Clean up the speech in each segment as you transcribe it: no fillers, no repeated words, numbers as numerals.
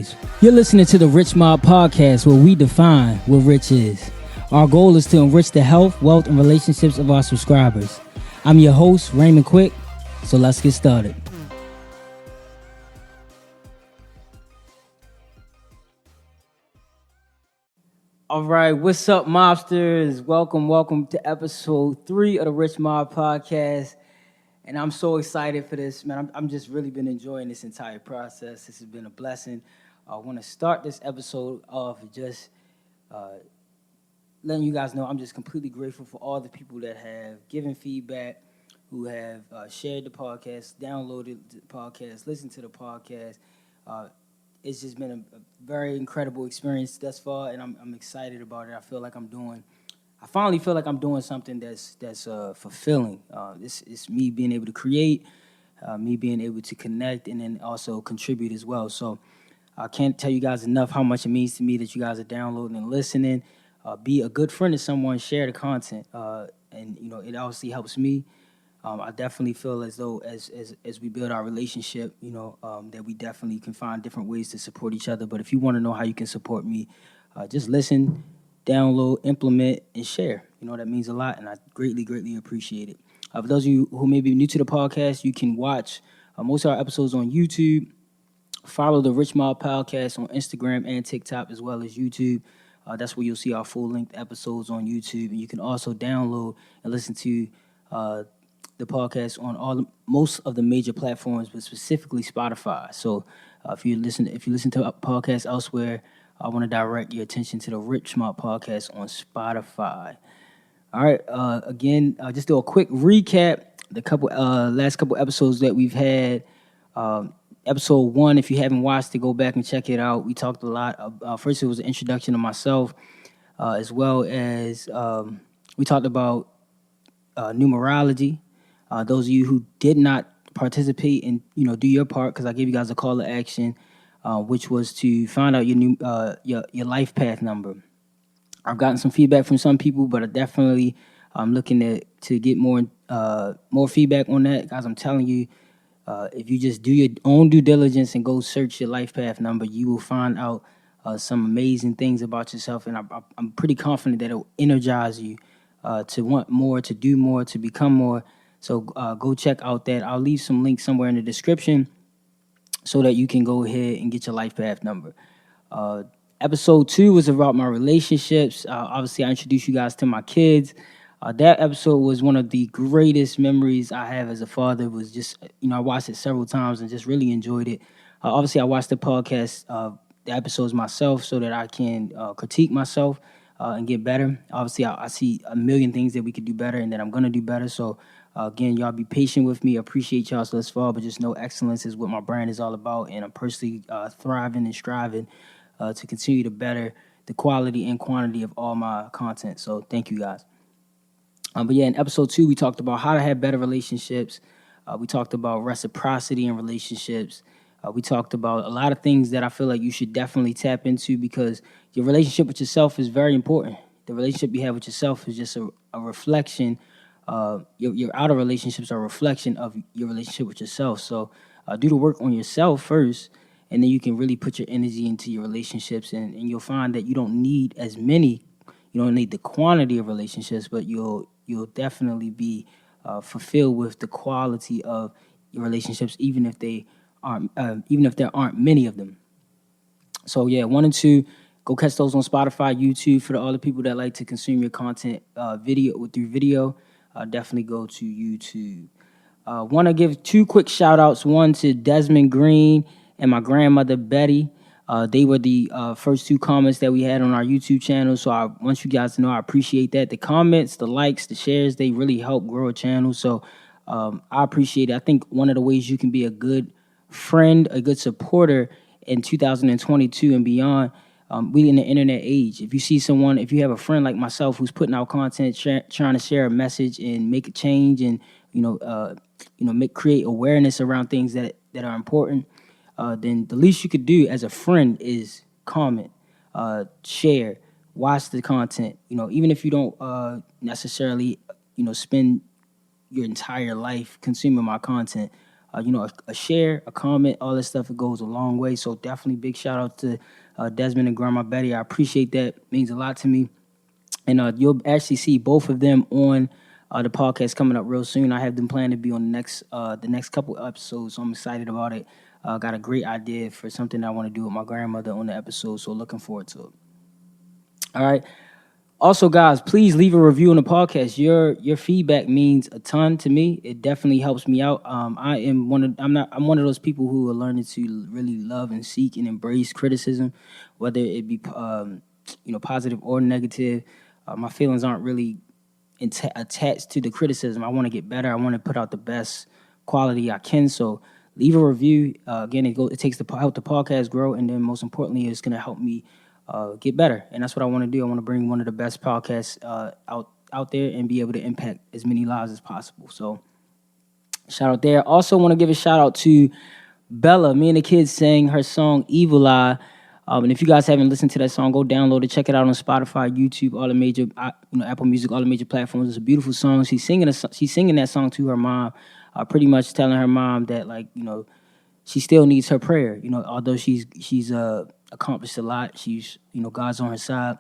always. You're listening to the Rich Mob Podcast, where we define what rich is. Our goal is to enrich the health, wealth, and relationships of our subscribers. I'm your host, Raymond Quick, so let's get started. All right, what's up, mobsters? Welcome to episode 3 of the Rich Mob Podcast. And I'm so excited for this, man. I'm just really been enjoying this entire process. This has been a blessing. I want to start this episode off just letting you guys know I'm just completely grateful for all the people that have given feedback, who have shared the podcast, downloaded the podcast, listened to the podcast. It's just been a very incredible experience thus far, and I'm excited about it. I finally feel like I'm doing something that's fulfilling. It's me being able to create, me being able to connect, and then also contribute as well. So I can't tell you guys enough how much it means to me that you guys are downloading and listening. Be a good friend to someone, share the content, and it obviously helps me. I definitely feel as though as we build our relationship, that we definitely can find different ways to support each other. But if you want to know how you can support me, just listen, download, implement, and share. That means a lot, and I greatly appreciate it. For those of you who may be new to the podcast, you can watch most of our episodes on YouTube. Follow the Rich Mob Podcast on Instagram and TikTok, as well as YouTube. That's where you'll see our full-length episodes on YouTube. And you can also download and listen to the podcast on most of the major platforms, but specifically Spotify. So if you listen to a podcast elsewhere, I want to direct your attention to the Rich Mob Podcast on Spotify. All right. Again, just do a quick recap. The last couple episodes that we've had. Episode 1, if you haven't watched it, go back and check it out. We talked a lot. First, it was an introduction to myself, as well as we talked about numerology. Those of you who did not participate and do your part, because I gave you guys a call to action, which was to find out your life path number. I've gotten some feedback from some people, but I definitely I'm looking to get more feedback on that, guys. I'm telling you, if you just do your own due diligence and go search your life path number, you will find out some amazing things about yourself, and I'm pretty confident that it will energize you to want more, to do more, to become more. So go check out that. I'll leave some links somewhere in the description so that you can go ahead and get your life path number. Episode 2 was about my relationships. Obviously, I introduced you guys to my kids. That episode was one of the greatest memories I have as a father. It was just, I watched it several times and just really enjoyed it. Obviously, I watched the podcast, the episodes myself, so that I can critique myself and get better. Obviously, I see a million things that we could do better and that I'm going to do better. So, again, y'all be patient with me. I appreciate y'all thus far, but just know excellence is what my brand is all about, and I'm personally thriving and striving to continue to better the quality and quantity of all my content. So thank you, guys. But yeah, in episode 2, we talked about how to have better relationships. We talked about reciprocity in relationships. We talked about a lot of things that I feel like you should definitely tap into, because your relationship with yourself is very important. The relationship you have with yourself is just a reflection. Your outer relationships are a reflection of your relationship with yourself. So do the work on yourself first, and then you can really put your energy into your relationships, and you'll find that you don't need as many. You don't need the quantity of relationships, but you'll definitely be fulfilled with the quality of your relationships, even if there aren't many of them. So yeah, 1 and 2, go catch those on Spotify, YouTube. For all the people that like to consume your content through video, definitely go to YouTube. Want to give 2 quick shout outs. One to Desmond Green and my grandmother Betty. They were the first 2 comments that we had on our YouTube channel. So I want you guys to know I appreciate that. The comments, the likes, the shares, they really help grow a channel. So I appreciate it. I think one of the ways you can be a good friend, a good supporter in 2022 and beyond, we in the internet age. If you have a friend like myself who's putting out content, trying to share a message and make a change, and create awareness around things that are important, then the least you could do as a friend is comment, share, watch the content. Even if you don't necessarily spend your entire life consuming my content, a share, a comment, all this stuff. It goes a long way. So definitely big shout out to Desmond and Grandma Betty. I appreciate that. It means a lot to me. And you'll actually see both of them on the podcast coming up real soon. I have them planning to be on the next couple episodes, so I'm excited about it. Got a great idea for something I want to do with my grandmother on the episode, so looking forward to it. All right. Also, guys, please leave a review on the podcast. Your feedback means a ton to me. It definitely helps me out. I'm one of those people who are learning to really love and seek and embrace criticism, whether it be positive or negative. My feelings aren't really attached to the criticism. I want to get better. I want to put out the best quality I can. So leave a review. Again, it takes to help the podcast grow, and then most importantly, it's going to help me get better. And that's what I want to do. I want to bring one of the best podcasts out there and be able to impact as many lives as possible. So shout out there. Also want to give a shout out to Bella. Me and the kids sang her song Evil Eye. And if you guys haven't listened to that song, go download it. Check it out on Spotify, YouTube, all the major, Apple Music, all the major platforms. It's a beautiful song. She's singing that song to her mom, pretty much telling her mom that she still needs her prayer. Although she's accomplished a lot, she's God's on her side.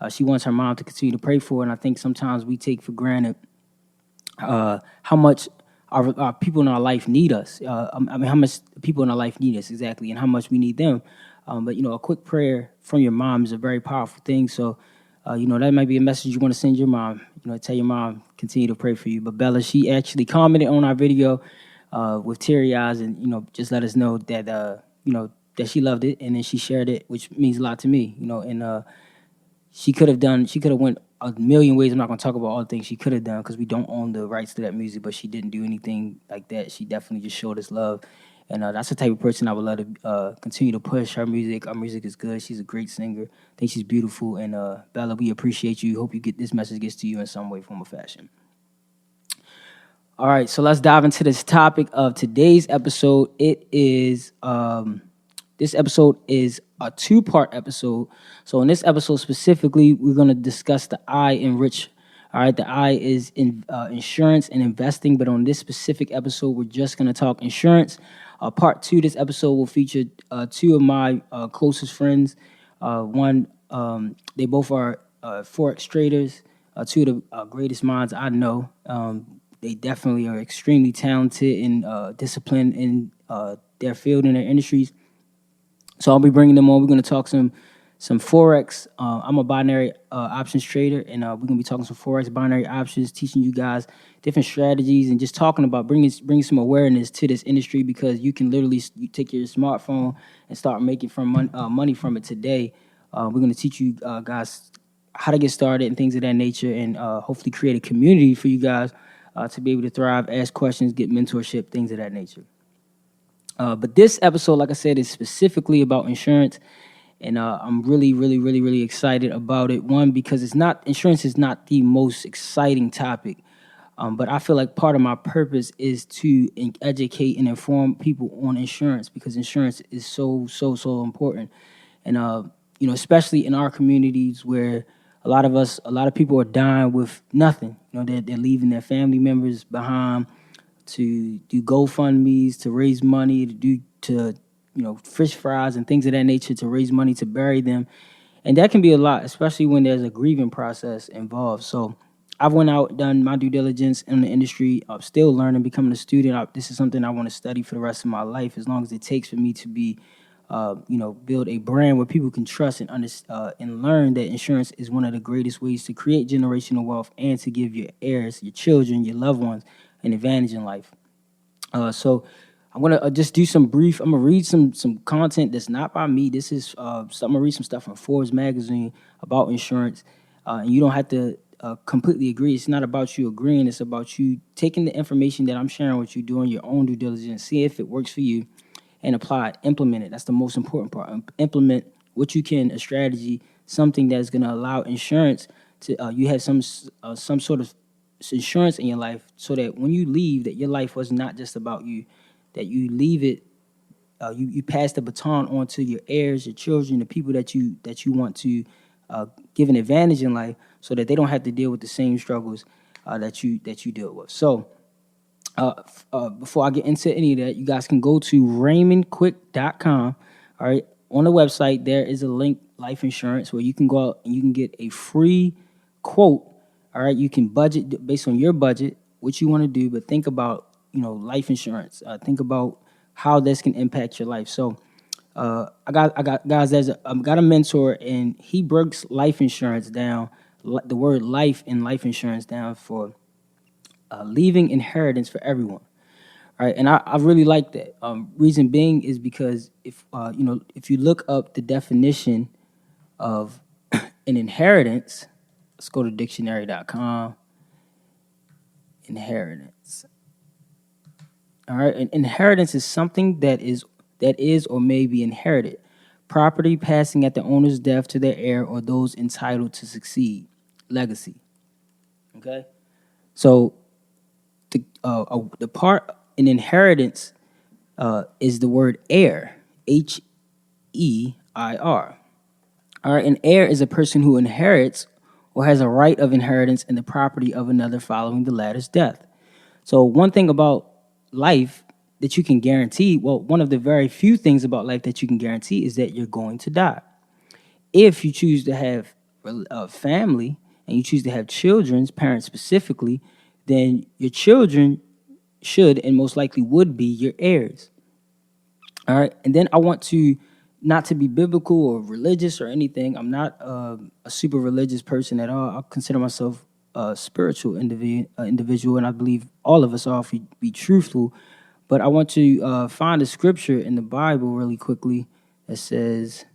She wants her mom to continue to pray for her. And I think sometimes we take for granted how much our people in our life need us. How much people in our life need us exactly, and how much we need them. But a quick prayer from your mom is a very powerful thing. So, that might be a message you want to send your mom. Tell your mom continue to pray for you. But Bella, she actually commented on our video with teary eyes, and just let us know that that she loved it, and then she shared it, which means a lot to me. And she could have went a million ways. I'm not going to talk about all the things she could have done because we don't own the rights to that music, but she didn't do anything like that. She definitely just showed us love. And that's the type of person I would love to continue to push her music. Her music is good. She's a great singer. I think she's beautiful. And Bella, we appreciate you. Hope this message gets to you in some way, form, or fashion. All right, so let's dive into this topic of today's episode. This episode is a two-part episode. So in this episode specifically, we're going to discuss the I in rich. All right, the I is in insurance and investing. But on this specific episode, we're just going to talk insurance. Part two, this episode will feature two of my closest friends. One, they both are Forex traders, two of the greatest minds I know. They definitely are extremely talented and disciplined in their field and their industries. So I'll be bringing them on. We're going to talk some Forex. I'm a binary options trader, and we're going to be talking some Forex binary options, teaching you guys different strategies, and just talking about bringing some awareness to this industry, because you can literally take your smartphone and start making money from it today. We're going to teach you guys how to get started and things of that nature, and hopefully create a community for you guys to be able to thrive, ask questions, get mentorship, things of that nature. But this episode, like I said, is specifically about insurance. And I'm really, really, really, really excited about it. One, because insurance is not the most exciting topic. But I feel like part of my purpose is to educate and inform people on insurance, because insurance is so, so, so important. And, especially in our communities where a lot of people are dying with nothing. They're leaving their family members behind to do GoFundMes, to raise money, to fish fries and things of that nature, to raise money to bury them. And that can be a lot, especially when there's a grieving process involved. So I've went out, done my due diligence in the industry. I'm still learning, becoming a student. This is something I want to study for the rest of my life, as long as it takes for me to be, build a brand where people can trust and learn that insurance is one of the greatest ways to create generational wealth and to give your heirs, your children, your loved ones, an advantage in life. So I'm gonna just do I'm gonna read some content that's not by me. This is I'm gonna read some stuff from Forbes magazine about insurance, and you don't have to completely agree. It's not about you agreeing. It's about you taking the information that I'm sharing with you, doing your own due diligence, see if it works for you, and apply it, implement it. That's the most important part. Implement what you can, a strategy, something that's gonna allow insurance to you have some sort of insurance in your life, so that when you leave, that your life was not just about you. That you leave it, you pass the baton on to your heirs, your children, the people that you want to give an advantage in life, so that they don't have to deal with the same struggles that you deal with. So Before I get into any of that, you guys can go to raymondquick.com. All right. On the website, there is a link, life insurance, where you can go out and you can get a free quote. All right. You can budget based on your budget, what you want to do, but think about, life insurance. Think about how this can impact your life. So, I got guys. I've got a mentor, and he breaks life insurance down, the word life and life insurance down for leaving inheritance for everyone. All right, and I really like that. Reason being is because if you look up the definition of an inheritance, let's go to dictionary.com. Inheritance. All right, an inheritance is something that is or may be inherited. Property passing at the owner's death to their heir or those entitled to succeed. Legacy. Okay, so the part in inheritance is the word heir, Heir. All right, an heir is a person who inherits or has a right of inheritance in the property of another following the latter's death. So one thing about life that you can guarantee, well, one of the very few things about life that you can guarantee is that you're going to die. If you choose to have a family and you choose to have children, parents specifically, then your children should and most likely would be your heirs. All right. And then I want to, not to be biblical or religious or anything. I'm not a super religious person at all. I consider myself a spiritual individual, and I believe all of us are, if we be truthful. But I want to find a scripture in the Bible really quickly that says,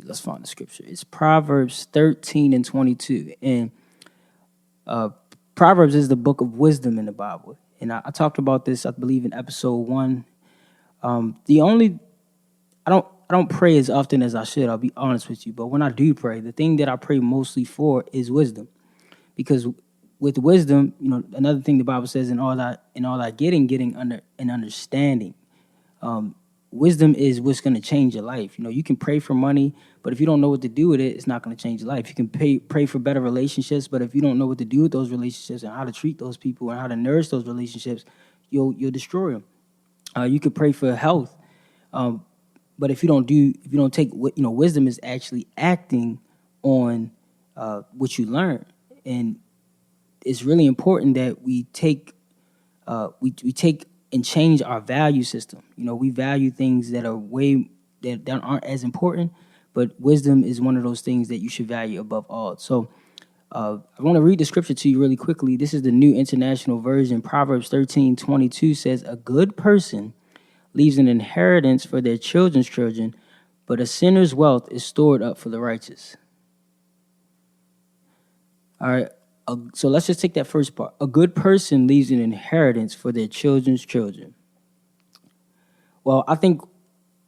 let's find the scripture. It's Proverbs 13 and 22. And Proverbs is the book of wisdom in the Bible. And I talked about this, I believe, in episode 1. I don't pray as often as I should, I'll be honest with you. But when I do pray, the thing that I pray mostly for is wisdom. Because with wisdom, another thing the Bible says, in all that getting under an understanding. Wisdom is what's going to change your life. You can pray for money, but if you don't know what to do with it, it's not going to change your life. You can pray for better relationships, but if you don't know what to do with those relationships and how to treat those people and how to nourish those relationships, you'll destroy them. You could pray for health, but if you don't take wisdom is actually acting on what you learn, and it's really important that we take and change our value system. We value things that are that aren't as important, but wisdom is one of those things that you should value above all. So I want to read the scripture to you really quickly. This is the New International Version. Proverbs 13:22 says, "A good person leaves an inheritance for their children's children, but a sinner's wealth is stored up for the righteous." All right. So let's just take that first part. A good person leaves an inheritance for their children's children. Well, I think,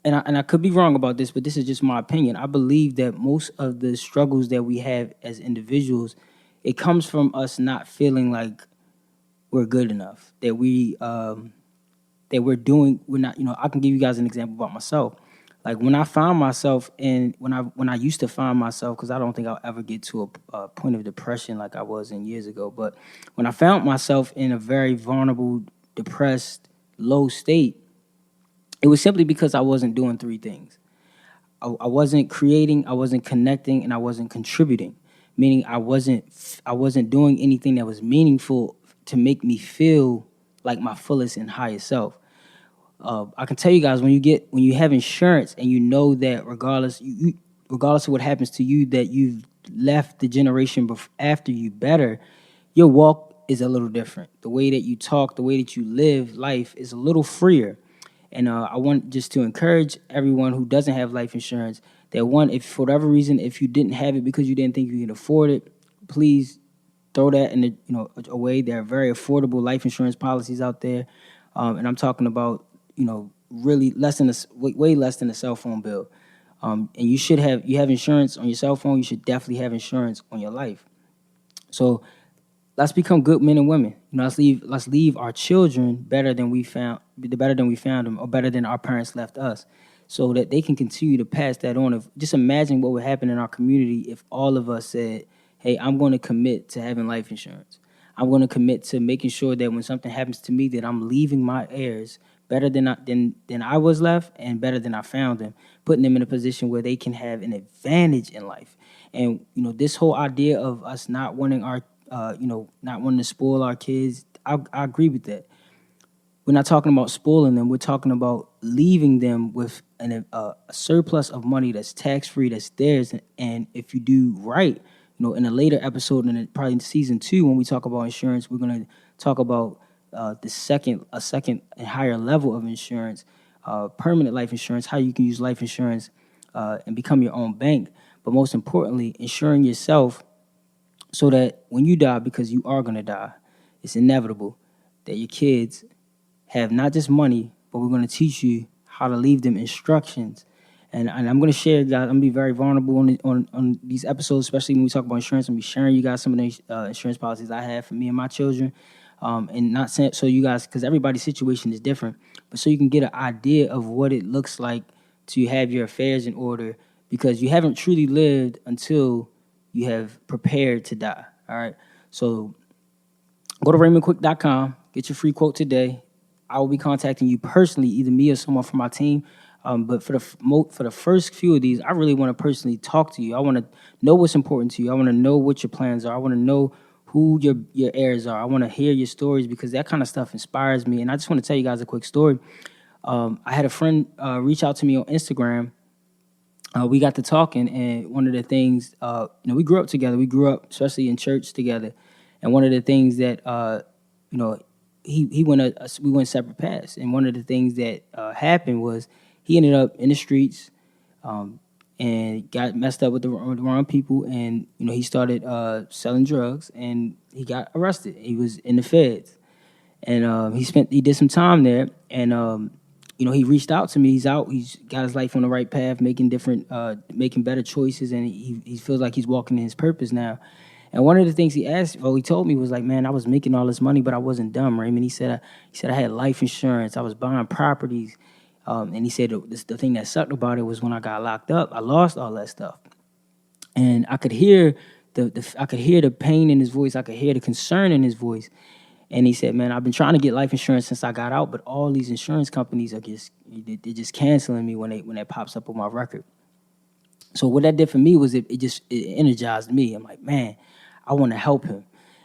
and I could be wrong about this, but this is just my opinion. I believe that most of the struggles that we have as individuals, it comes from us not feeling like we're good enough, that we're not. I can give you guys an example about myself. Like when I found myself when I used to find myself, because I don't think I'll ever get to a point of depression like I was in years ago. But when I found myself in a very vulnerable, depressed, low state, it was simply because I wasn't doing three things. I wasn't creating, I wasn't connecting, and I wasn't contributing. Meaning I wasn't doing anything that was meaningful to make me feel like my fullest and highest self. I can tell you guys, when you have insurance and you know that regardless of what happens to you, that you've left the generation after you better, your walk is a little different. The way that you talk, the way that you live life is a little freer. And I want just to encourage everyone who doesn't have life insurance that, one, if for whatever reason, if you didn't have it because you didn't think you could afford it, please throw that away. There are very affordable life insurance policies out there, and I'm talking about really way less than a cell phone bill. And you have insurance on your cell phone. You should definitely have insurance on your life. So let's become good men and women. Let's leave our children better than we found them, or better than our parents left us. so that they can continue to pass that on. If just imagine what would happen in our community if all of us said, "Hey, I'm going to commit to having life insurance. I'm going to commit to making sure that when something happens to me, that I'm leaving my heirs better than I was left, and better than I found them, putting them in a position where they can have an advantage in life." And this whole idea of us not wanting our, not wanting to spoil our kids, I agree with that. We're not talking about spoiling them. We're talking about leaving them with a surplus of money that's tax free, that's theirs. And if you do right, in a later episode, probably in season 2, when we talk about insurance, we're gonna talk about a second and higher level of insurance, permanent life insurance, how you can use life insurance and become your own bank. But most importantly, insuring yourself so that when you die, because you are gonna die, it's inevitable that your kids have not just money, but we're going to teach you how to leave them instructions. And I'm going to share, guys. I'm going to be very vulnerable on these episodes, especially when we talk about insurance. I'm going to be sharing you guys some of the insurance policies I have for me and my children. And not saying, so you guys, because everybody's situation is different, but so you can get an idea of what it looks like to have your affairs in order, because you haven't truly lived until you have prepared to die. All right. So go to RaymondQuick.com, get your free quote today. I will be contacting you personally, either me or someone from my team. But for the first few of these, I really want to personally talk to you. I want to know what's important to you. I want to know what your plans are. I want to know who your heirs are. I want to hear your stories, because that kind of stuff inspires me. And I just want to tell you guys a quick story. I had a friend reach out to me on Instagram. We got to talking, and one of the things, we grew up together. We grew up, especially in church, together. And one of the things that, we went separate paths. And one of the things that happened was he ended up in the streets and got messed up with the wrong people. And, he started selling drugs, and he got arrested. He was in the feds. And he did some time there. And, he reached out to me. He's out. He's got his life on the right path, making better choices. And he feels like he's walking in his purpose now. And one of the things he told me was like, "Man, I was making all this money, but I wasn't dumb, Raymond." He said I had life insurance. I was buying properties. And he said the thing that sucked about it was when I got locked up, I lost all that stuff. And I could hear the pain in his voice. I could hear the concern in his voice. And he said, "Man, I've been trying to get life insurance since I got out, but all these insurance companies they're just canceling me when that pops up on my record." So what that did for me was it energized me. I'm like, man, I want to help him.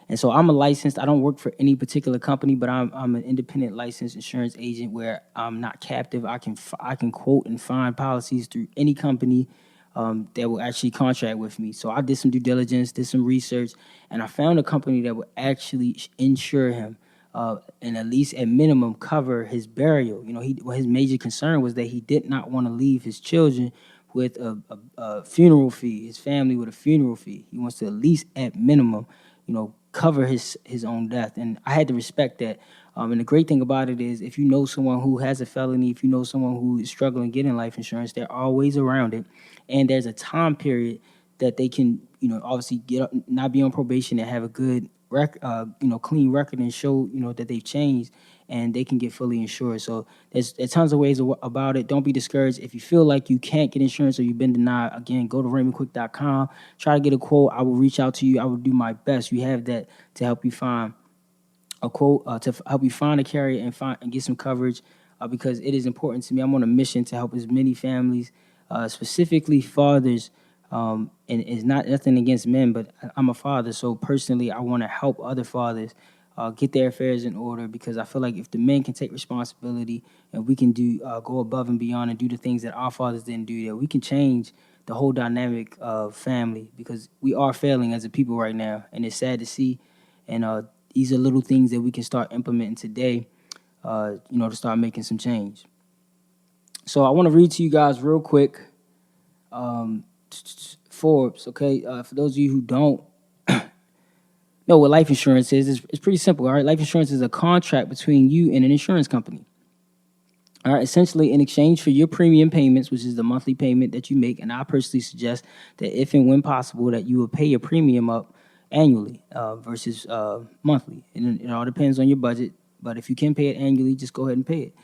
And so I'm I don't work for any particular company, but I'm an independent licensed insurance agent where I'm not captive. I can quote and find policies through any company that will actually contract with me. So I did some due diligence, did some research, and I found a company that would actually insure him and at least at minimum cover his burial. His major concern was that he did not want to leave his children with a funeral fee, his family with a funeral fee. He wants to at least at minimum, cover his own death. And I had to respect that. And the great thing about it is, if you know someone who has a felony, if you know someone who is struggling getting life insurance, there are ways around it. And there's a time period that they can, obviously not be on probation and have a good clean record and show, that they've changed, and they can get fully insured. So there's tons of ways about it. Don't be discouraged. If you feel like you can't get insurance or you've been denied, again, go to RaymondQuick.com. Try to get a quote. I will reach out to you. I will do my best. You have that to help you find a quote, to help you find a carrier and get some coverage, because it is important to me. I'm on a mission to help as many families, specifically fathers, and it's not nothing against men, but I'm a father, so personally I want to help other fathers get their affairs in order, because I feel like if the men can take responsibility and we can go above and beyond and do the things that our fathers didn't do, that we can change the whole dynamic of family, because we are failing as a people right now, and it's sad to see. And these are little things that we can start implementing today, to start making some change. So I want to read to you guys real quick, Forbes, okay? For those of you who don't know what life insurance is, it's pretty simple, all right? Life insurance is a contract between you and an insurance company. All right, essentially, in exchange for your premium payments, which is the monthly payment that you make, and I personally suggest that if and when possible, that you will pay your premium up annually versus monthly. And it all depends on your budget, but if you can pay it annually, just go ahead and pay it.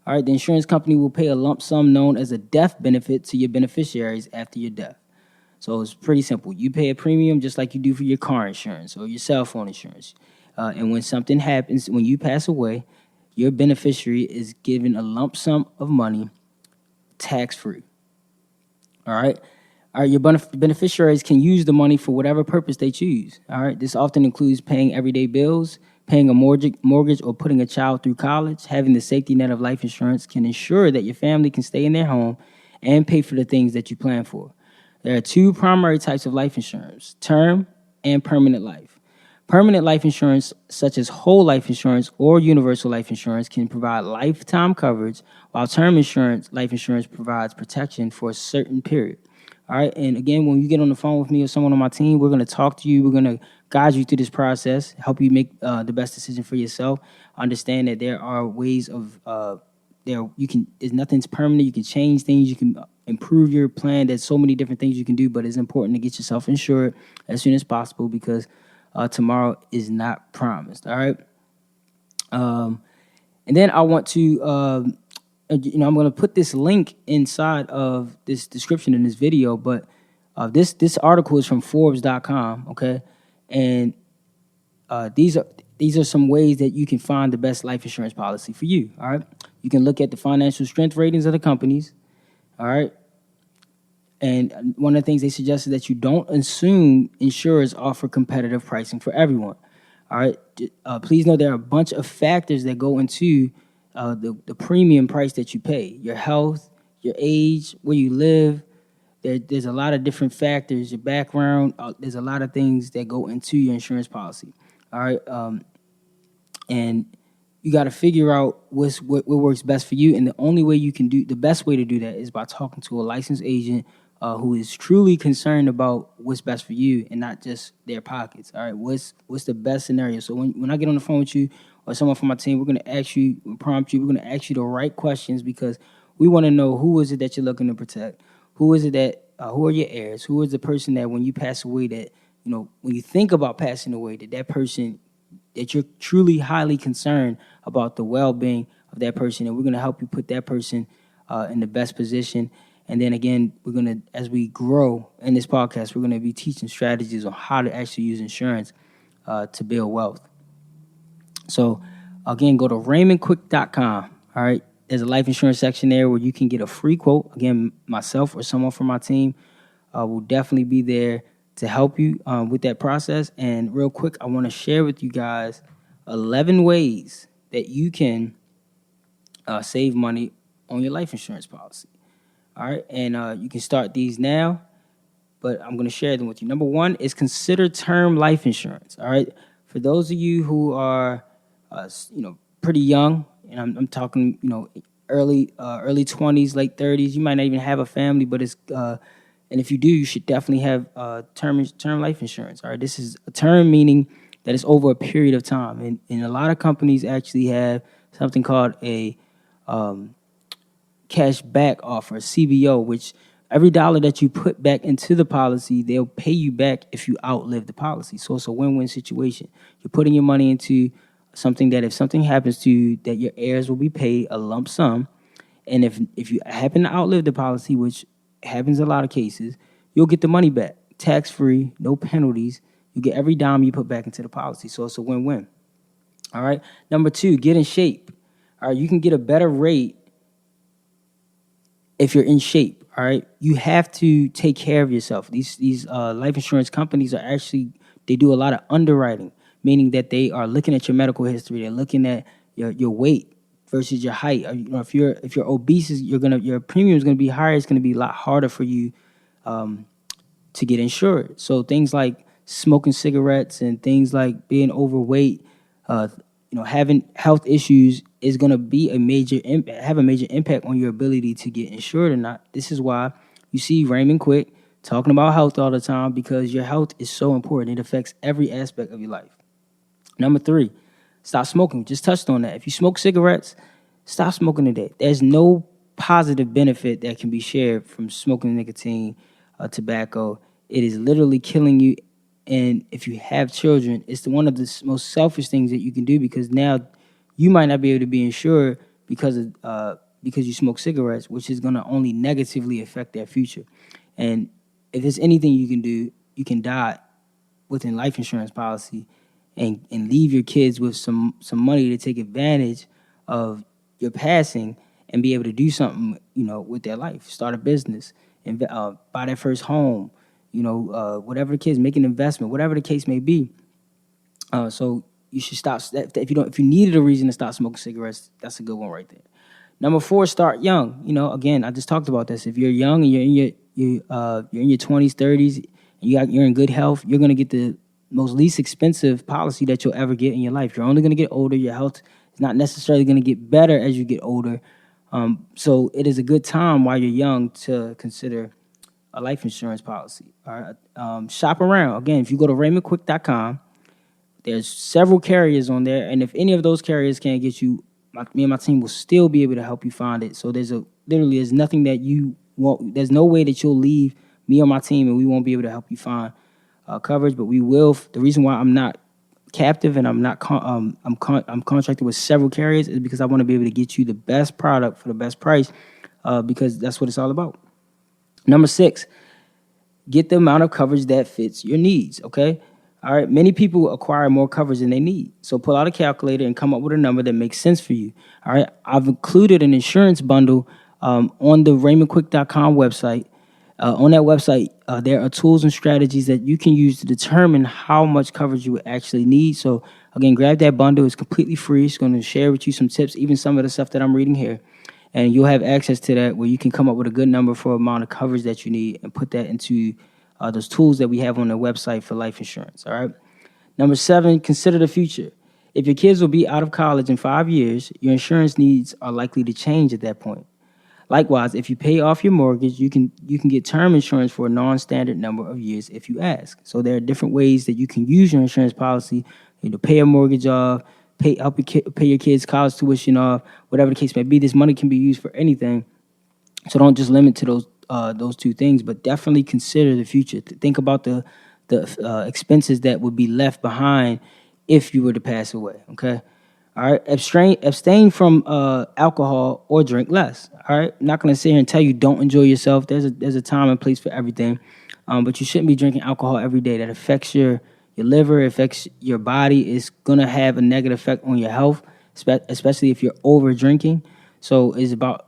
All right, the insurance company will pay a lump sum known as a death benefit to your beneficiaries after your death. So it's pretty simple. You pay a premium just like you do for your car insurance or your cell phone insurance. And when something happens, when you pass away, your beneficiary is given a lump sum of money tax free. All right. All right, your beneficiaries can use the money for whatever purpose they choose. All right, this often includes paying everyday bills, paying a mortgage, or putting a child through college. Having the safety net of life insurance can ensure that your family can stay in their home and pay for the things that you plan for. There are two primary types of life insurance: term and permanent life. Permanent life insurance, such as whole life insurance or universal life insurance, can provide lifetime coverage, while term insurance, life insurance, provides protection for a certain period. All right. And again, when you get on the phone with me or someone on my team, we're going to talk to you. We're going to guide you through this process, help you make the best decision for yourself. Understand that there are ways of nothing's permanent. You can change things. You can improve your plan. There's so many different things you can do, but it's important to get yourself insured as soon as possible because tomorrow is not promised. All right. And then I want to I'm going to put this link inside of this description in this video, but this article is from Forbes.com, okay? And these are some ways that you can find the best life insurance policy for you, all right? You can look at the financial strength ratings of the companies, all right? And one of the things they suggest is that you don't assume insurers offer competitive pricing for everyone, all right? Please know there are a bunch of factors that go into the premium price that you pay: your health, your age, where you live. There's a lot of different factors, your background. There's a lot of things that go into your insurance policy. All right, and you got to figure out what works best for you. And the best way to do that is by talking to a licensed agent who is truly concerned about what's best for you and not just their pockets. All right, what's the best scenario? So when I get on the phone with you or someone from my team, we're going to prompt you, we're going to ask you the right questions because we want to know who is it that you're looking to protect, who is it that who are your heirs, who is the person that when you pass away, that when you think about passing away, that person, that you're truly highly concerned about the well-being of that person, and we're going to help you put that person in the best position. And then again, as we grow in this podcast, we're going to be teaching strategies on how to actually use insurance to build wealth. So again, go to RaymondQuick.com. All right. There's a life insurance section there where you can get a free quote. Again, myself or someone from my team will definitely be there to help you with that process. And real quick, I want to share with you guys 11 ways that you can save money on your life insurance policy. All right, and you can start these now, but I'm going to share them with you. Number one is consider term life insurance. All right, for those of you who are, pretty young, and I'm talking, early 20s, late 30s. You might not even have a family, but and if you do, you should definitely have term life insurance. All right, this is a term meaning that it's over a period of time, and a lot of companies actually have something called a cash back offer, CBO, which every dollar that you put back into the policy, they'll pay you back if you outlive the policy. So it's a win-win situation. You're putting your money into something that if something happens to you, that your heirs will be paid a lump sum. And if you happen to outlive the policy, which happens in a lot of cases, you'll get the money back, tax-free, no penalties. You get every dime you put back into the policy. So it's a win-win. All right. Number two, get in shape. All right. You can get a better rate if you're in shape. All right. You have to take care of yourself. These life insurance companies they do a lot of underwriting, meaning that they are looking at your medical history. They're looking at your weight versus your height. If you're obese, your premium is gonna be higher. It's gonna be a lot harder for you to get insured. So things like smoking cigarettes and things like being overweight, having health issues is going to have a major impact on your ability to get insured or not. This is why you see Raymond Quick talking about health all the time, because your health is so important. It affects every aspect of your life. Number three, stop smoking. Just touched on that. If you smoke cigarettes, stop smoking today. There's no positive benefit that can be shared from smoking nicotine, tobacco. It is literally killing you. And if you have children, it's one of the most selfish things that you can do, because now you might not be able to be insured because you smoke cigarettes, which is going to only negatively affect their future. And if there's anything you can do, you can die within life insurance policy and leave your kids with some money to take advantage of your passing and be able to do something, with their life, start a business, and buy their first home, whatever the kids, make an investment, whatever the case may be. So you should stop. If you needed a reason to stop smoking cigarettes, that's a good one right there. Number 4, start young. Again, I just talked about this. If you're young and you're in your 20s, 30s, and you're in good health, you're gonna get the most least expensive policy that you'll ever get in your life. You're only gonna get older. Your health is not necessarily gonna get better as you get older. So it is a good time while you're young to consider a life insurance policy. All right. Shop around. Again, if you go to RaymondQuick.com, there's several carriers on there, and if any of those carriers can't get you, me and my team will still be able to help you find it. So there's nothing that you won't. There's no way that you'll leave me or my team and we won't be able to help you find coverage. But we will. The reason why I'm not captive and I'm contracted with several carriers is because I want to be able to get you the best product for the best price, because that's what it's all about. Number 6, get the amount of coverage that fits your needs. Okay. All right, many people acquire more coverage than they need. So pull out a calculator and come up with a number that makes sense for you. All right, I've included an insurance bundle on the RaymondQuick.com website. On that website, there are tools and strategies that you can use to determine how much coverage you would actually need. So again, grab that bundle. It's completely free. It's going to share with you some tips, even some of the stuff that I'm reading here. And you'll have access to that where you can come up with a good number for amount of coverage that you need and put that into those tools that we have on the website for life insurance, all right? Number 7, consider the future. If your kids will be out of college in 5 years, your insurance needs are likely to change at that point. Likewise, if you pay off your mortgage, you can get term insurance for a non-standard number of years if you ask. So there are different ways that you can use your insurance policy, pay a mortgage off, pay your kids' college tuition off, whatever the case may be. This money can be used for anything. So don't just limit to those two things, but definitely consider the future. Think about the expenses that would be left behind if you were to pass away. Okay, all right. Abstain from alcohol or drink less. All right. I'm not going to sit here and tell you don't enjoy yourself. There's a time and place for everything, but you shouldn't be drinking alcohol every day. That affects your liver, affects your body. It's going to have a negative effect on your health, especially if you're over drinking. So it's about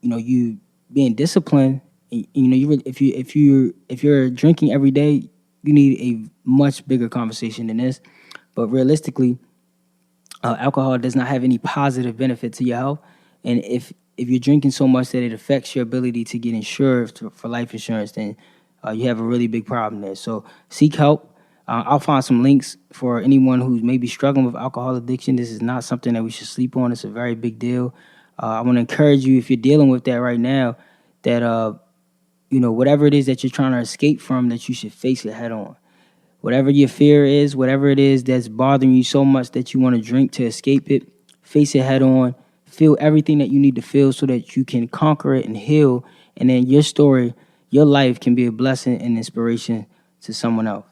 you being disciplined. If you're drinking every day, you need a much bigger conversation than this. But realistically, alcohol does not have any positive benefit to your health. And if you're drinking so much that it affects your ability to get insured for life insurance, then you have a really big problem there. So seek help. I'll find some links for anyone who's maybe struggling with alcohol addiction. This is not something that we should sleep on. It's a very big deal. I want to encourage you, if you're dealing with that right now, that whatever it is that you're trying to escape from, that you should face it head on. Whatever your fear is, whatever it is that's bothering you so much that you want to drink to escape it, face it head on. Feel everything that you need to feel so that you can conquer it and heal. And then your story, your life can be a blessing and inspiration to someone else.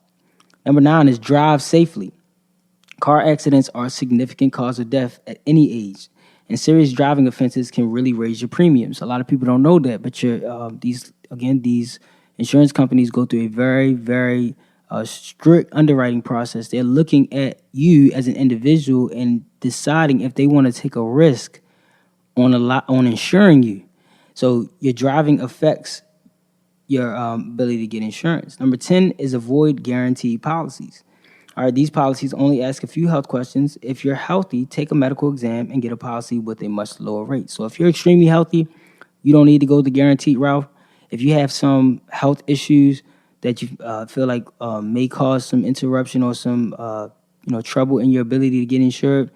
Number 9 is drive safely. Car accidents are a significant cause of death at any age, and serious driving offenses can really raise your premiums. A lot of people don't know that, but these insurance companies go through a very, very strict underwriting process. They're looking at you as an individual and deciding if they want to take a risk on insuring you. So your driving affects your ability to get insurance. Number 10 is avoid guaranteed policies. All right, these policies only ask a few health questions. If you're healthy, take a medical exam and get a policy with a much lower rate. So if you're extremely healthy, you don't need to go the guaranteed route. If you have some health issues that you feel like may cause some interruption or some trouble in your ability to get insured,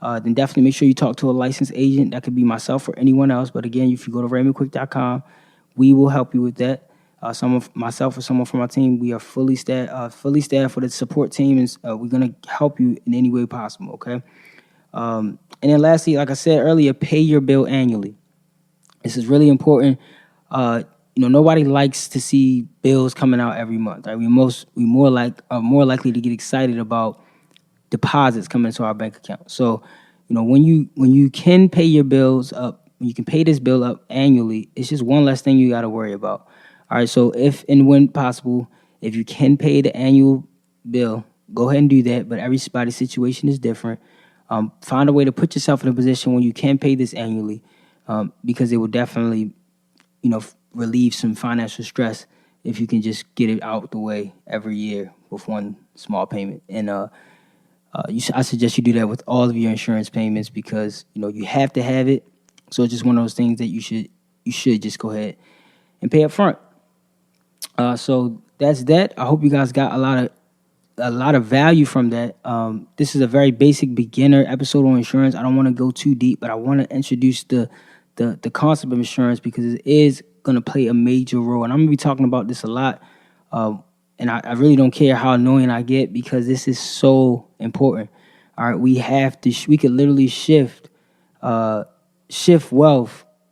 then definitely make sure you talk to a licensed agent. That could be myself or anyone else. But again, if you go to RaymondQuick.com, we will help you with that. Myself or someone from our team, we are fully staffed for the support team, and we're going to help you in any way possible, okay? And then lastly, like I said earlier, pay your bill annually. This is really important. Nobody likes to see bills coming out every month. Right? Are more likely to get excited about deposits coming into our bank account. So when you can pay your bills up, when you can pay this bill up annually, it's just one less thing you got to worry about. All right, so if and when possible, if you can pay the annual bill, go ahead and do that. But everybody's situation is different. Find a way to put yourself in a position when you can pay this annually, because it will definitely, relieve some financial stress if you can just get it out the way every year with one small payment. And I suggest you do that with all of your insurance payments because you have to have it. So it's just one of those things that you should just go ahead and pay up front. So that's that. I hope you guys got a lot of value from that. This is a very basic beginner episode on insurance. I don't want to go too deep, but I want to introduce the concept of insurance because it is going to play a major role, and I'm going to be talking about this a lot. And I really don't care how annoying I get because this is so important. All right, we have to. We could literally shift wealth.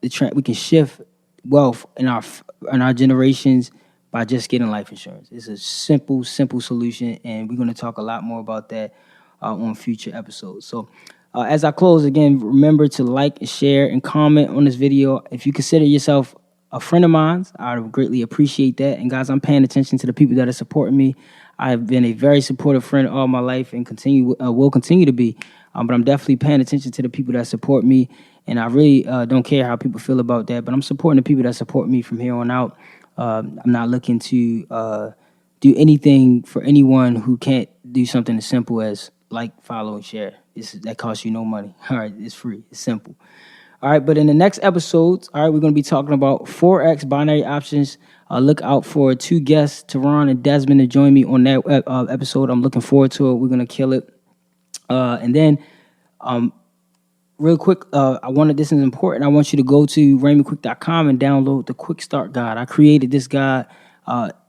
We can shift wealth in our generations by just getting life insurance. It's a simple solution, and we're going to talk a lot more about that on future episodes. So, as I close again, remember to like, share, and comment on this video. If you consider yourself a friend of mine, I would greatly appreciate that. And guys, I'm paying attention to the people that are supporting me. I've been a very supportive friend all my life and will continue to be. But I'm definitely paying attention to the people that support me. And I really don't care how people feel about that. But I'm supporting the people that support me from here on out. I'm not looking to do anything for anyone who can't do something as simple as like, follow, and share. That costs you no money. All right, it's free. It's simple. All right, but in the next episodes, all right, we're going to be talking about Forex binary options. Look out for 2 guests, Teron and Desmond, to join me on that episode. I'm looking forward to it. We're going to kill it. And then, real quick, this is important. I want you to go to RaymondQuick.com and download the Quick Start Guide. I created this guide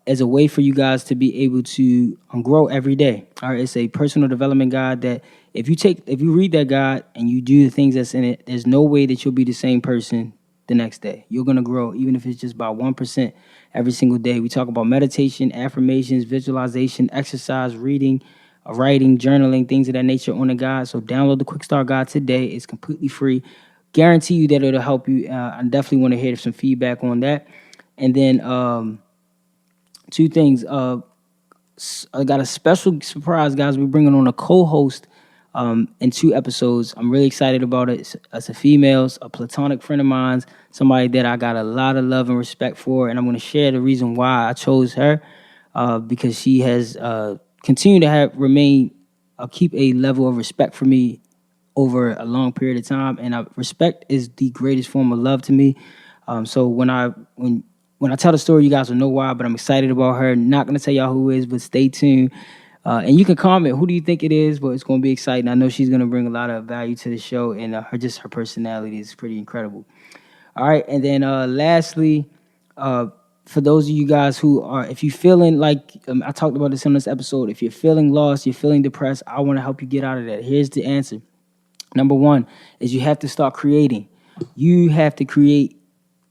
as a way for you guys to be able to grow every day. All right, it's a personal development guide that if you read that guide and you do the things that's in it, there's no way that you'll be the same person the next day. You're gonna grow, even if it's just by 1% every single day. We talk about meditation, affirmations, visualization, exercise, reading, writing, journaling, things of that nature on the guide. So download the Quick Start Guide today. It's completely free. Guarantee you that it'll help you. I definitely want to hear some feedback on that. And then 2 things. I got a special surprise, guys. We're bringing on a co-host in 2 episodes. I'm really excited about it. It's a female, a platonic friend of mine, somebody that I got a lot of love and respect for, and I'm going to share the reason why I chose her because she has continued to keep a level of respect for me over a long period of time, and respect is the greatest form of love to me. So when I tell the story, you guys will know why, but I'm excited about her. Not going to tell y'all who it is, but stay tuned. And you can comment, who do you think it is? But it's going to be exciting. I know she's going to bring a lot of value to the show, and her personality is pretty incredible. All right, and then lastly, for those of you guys who are, if you're feeling like, I talked about this in this episode, if you're feeling lost, you're feeling depressed, I want to help you get out of that. Here's the answer. Number 1 is you have to start creating. You have to create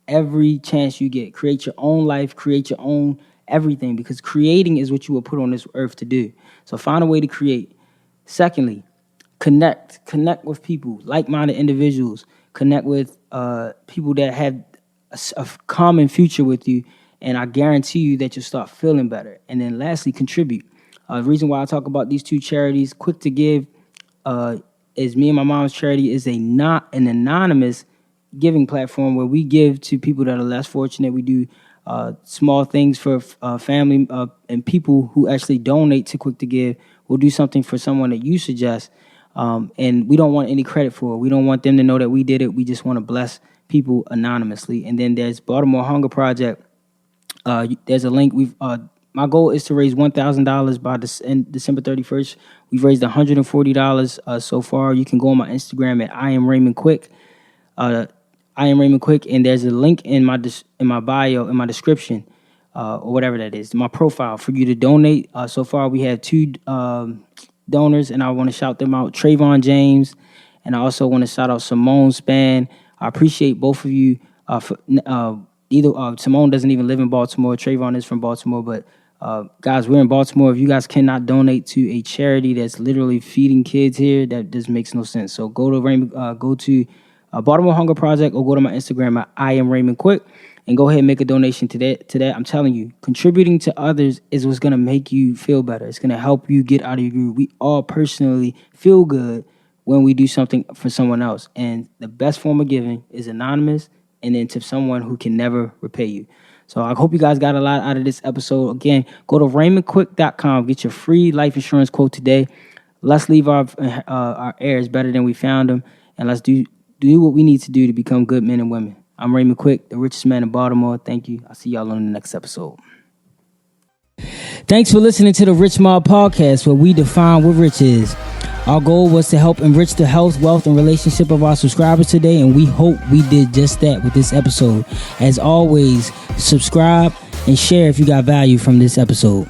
every chance you get. Create your own life, create your own everything, because creating is what you were put on this earth to do. So find a way to create. Secondly, connect with people, like-minded individuals. Connect with people that have a common future with you, and I guarantee you that you'll start feeling better. And then lastly, contribute. The reason why I talk about these 2 charities, Quick to Give, is me and my mom's charity is an anonymous giving platform where we give to people that are less fortunate. We do small things for family and people who actually donate to Quick to Give. We'll do something for someone that you suggest, and we don't want any credit for it. We don't want them to know that we did it. We just want to bless people anonymously. And then there's Baltimore Hunger Project. There's a link. My goal is to raise $1,000 by December 31st. We've raised $140 so far. You can go on my Instagram at I am Raymond Quick. I am Raymond Quick, and there's a link in my bio, in my description, or whatever that is, my profile, for you to donate. So far, we have 2 donors, and I want to shout them out: Trayvon James, and I also want to shout out Simone Span. I appreciate both of you. Simone doesn't even live in Baltimore. Trayvon is from Baltimore, but Guys, we're in Baltimore. If you guys cannot donate to a charity that's literally feeding kids here, that just makes no sense. So go to Baltimore Hunger Project, or go to my Instagram at I am Raymond Quick, and go ahead and make a donation to that. I'm telling you, contributing to others is what's gonna make you feel better. It's gonna help you get out of your groove. We all personally feel good when we do something for someone else, and the best form of giving is anonymous, and then to someone who can never repay you. So I hope you guys got a lot out of this episode. Again, go to RaymondQuick.com. Get your free life insurance quote today. Let's leave our heirs better than we found them. And let's do what we need to do to become good men and women. I'm Raymond Quick, the richest man in Baltimore. Thank you. I'll see y'all on the next episode. Thanks for listening to the Rich Mob Podcast, where we define what rich is. Our goal was to help enrich the health, wealth, and relationship of our subscribers today, and we hope we did just that with this episode. As always, subscribe and share if you got value from this episode.